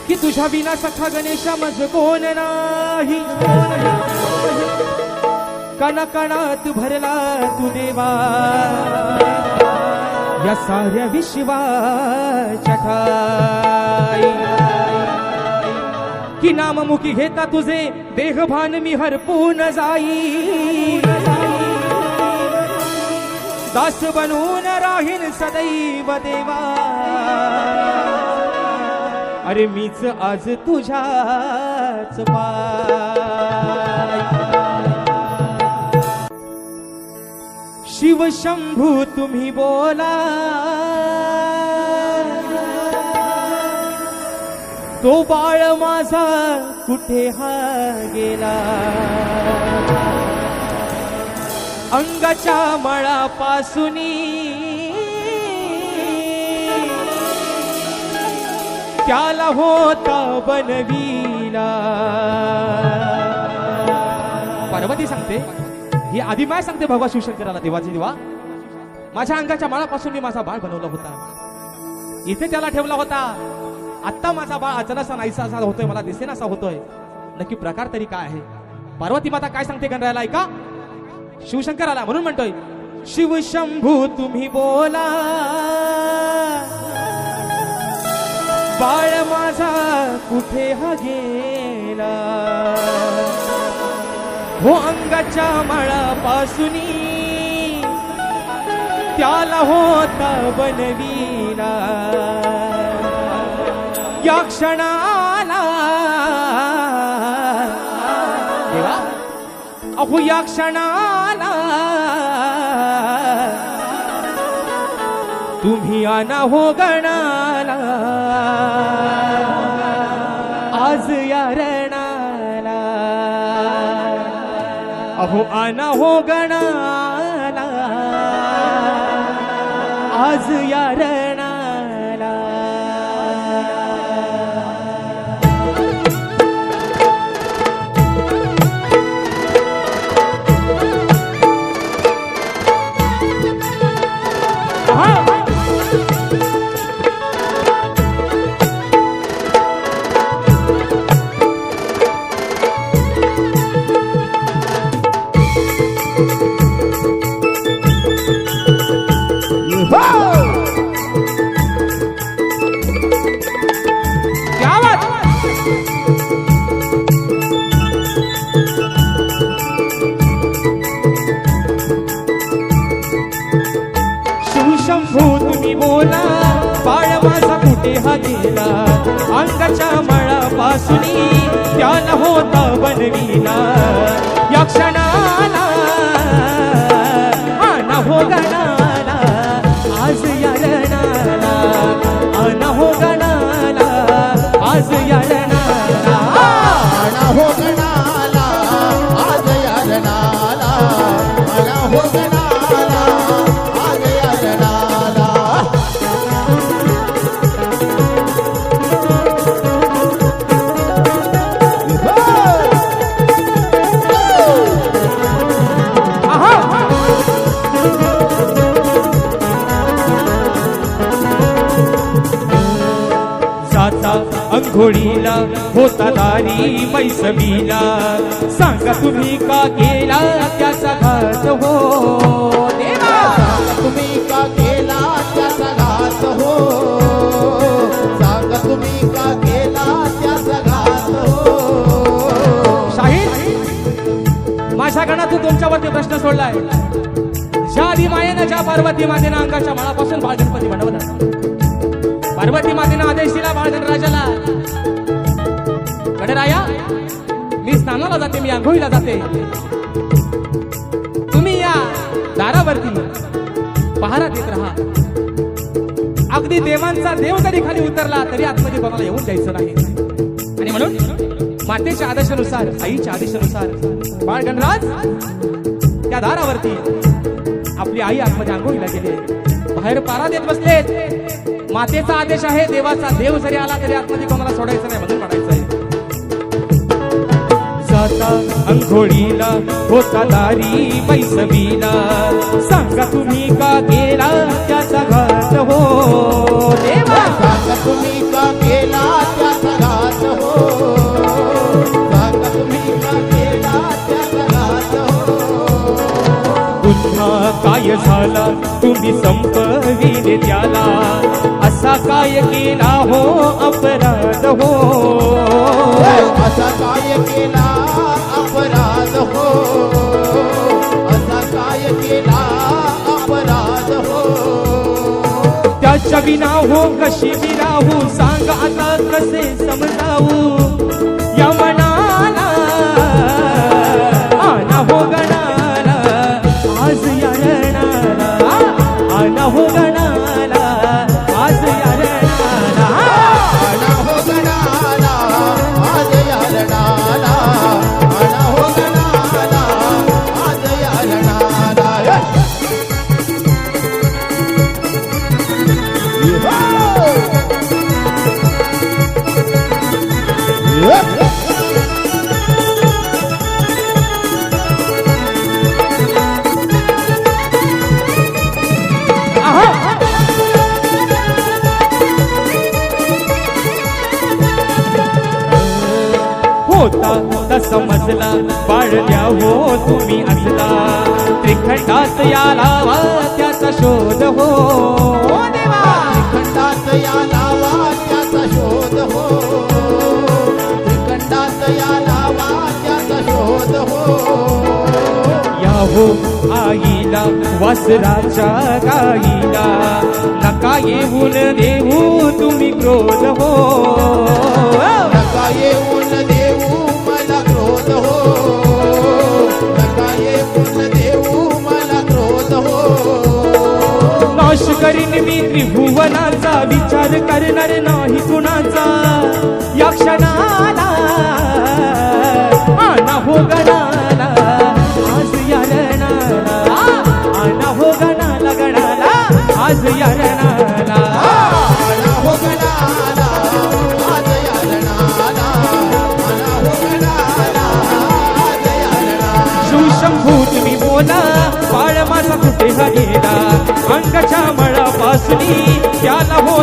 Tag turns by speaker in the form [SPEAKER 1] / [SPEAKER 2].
[SPEAKER 1] की तुझ्या विना सखा गणेशा मज कोण नाही, कणाकणात भरला तू देवा या साऱ्या विश्वाच्या ठाई, की नाममुखी घेता तुझे देहभान मी हरपून जाई, दास बनून राहीन सदैव देवा, अरे मीच आज तुझ्याच पाय। शिव शंभू तुम्ही बोला, तो बाळ माझा कुठे हा गेला, अंगाच्या मळापासूनी त्याला होता बनविला। पार्वती सांगते, ही आदिमाय सांगते भगवान शिवशंकराला, देवाचे देवा माझ्या अंगाच्या माळापासून मी माझा बाळ बनवला होता, इथे त्याला ठेवला होता, आता माझा बाळ अचानक नाहीसा असा होतोय, मला दिसेनासा होतोय, नक्की प्रकार तरी काय आहे? पार्वती माता काय सांगते गणरायाला ऐका, शिवशंकराला म्हणून म्हणतोय, शिव शंभू तुम्ही बोला, बाळ माझा कुठे हा गेला, हो अंगाच्या माळापासूनी त्याला होता बनविला, या क्षणाला देवा, अहो या क्षणाला तुम्ही आना हो गणाला, आज या रणाला, अहो आना हो गणाला, आज या रणाला। शंभू तुम्ही बोला, बाळ माझा कुठे हा गेला, अंगाच्या मळापासूनी त्याला होता बनविला, या क्षणाला आना हो गणाला, आज या रणाला, आना हो गणाला, आज या रणाला,
[SPEAKER 2] आना हो गणाला, आज या रणाला, आना हो गणाला, आज या रणाला।
[SPEAKER 1] जाता अंघोळीला होता दारी मैसमीला, सांगा तुम्ही का केला त्याचा घात हो देवा,
[SPEAKER 2] तुम्ही का केला त्याचा घात हो, सांगा तुम्ही का केला त्याचा घात हो।
[SPEAKER 1] शाहीर माझ्या गणातून तुमच्यावरती प्रश्न सोडलाय, ज्या आदिमायेनं ज्या पार्वती मातेनं अंगाच्या माळापासून बाळ गणपती बनवला, पार्वती मातेनं आदेश दिला बाळ गणराजाला, गणराया मी स्नानाला जाते, मी आंघोळीला जाते, तुम्ही या दारावरती पहारा देत राहा, अगदी देवांचा देव जरी खाली उतरला तरी आतमध्ये कोणाला येऊन द्यायचं नाही। आणि म्हणून मातेच्या आदेशानुसार, आईच्या आदेशानुसार बाळ गणराज त्या दारावरती आपली आई आतमध्ये आंघोळीला गेली, बाहेर पारा देत बसलेत, मातेचा आदेश आहे, देवाचा देव जरी आला तरी आतमध्ये कोणाला सोडायचं नाही, म्हणून पडायचं आहे। जाता अंघोळीला होता दारी मैसमीला, सांगा तुम्ही का केला त्याचा घात हो देवा,
[SPEAKER 2] सांगा तुम्ही का केला त्याचा घात
[SPEAKER 1] तुम्ही संपविले त्याला असा काय केला हो अपराध हो
[SPEAKER 2] असा काय केला अपराध हो असा काय केला अपराध हो
[SPEAKER 1] त्याच्या विना हो कशी विराहू सांग आता कसे समजावू या मनाला आना हो गणाला आज या रणाला आना हो गणाला आज या रणाला
[SPEAKER 2] आना हो गणाला आज या रणाला आना हो गणाला आज या रणाला
[SPEAKER 1] होता तसा समजला पाळल्या हो तुम्ही असला त्रिखंडात याला त्याचा शोध हो देवा
[SPEAKER 2] खंडात या लावा त्याचा शोध हो खंडात या लावा त्याचा शोध हो
[SPEAKER 1] या हो आईला वासराच्या गाईला नका येऊन देऊ तुम्ही क्रोध हो
[SPEAKER 2] नका येऊन देऊ मला क्रोध हो नका येऊन देऊ मला क्रोध हो
[SPEAKER 1] नाश करीन मी त्रिभुवनाचा विचार करणार नाही कुणाचा या क्षणाला आना हो गणाला आज या रणाला आना हो गणाला गणाला आज या रणाला
[SPEAKER 2] आना हो गणाला आज या रणाला आना हो गणाला आज या रणाला
[SPEAKER 1] शिवशंभू तुम्ही बोला बाळ माझा कुठे हा गेला अंगाच्या मळापासून त्याला हो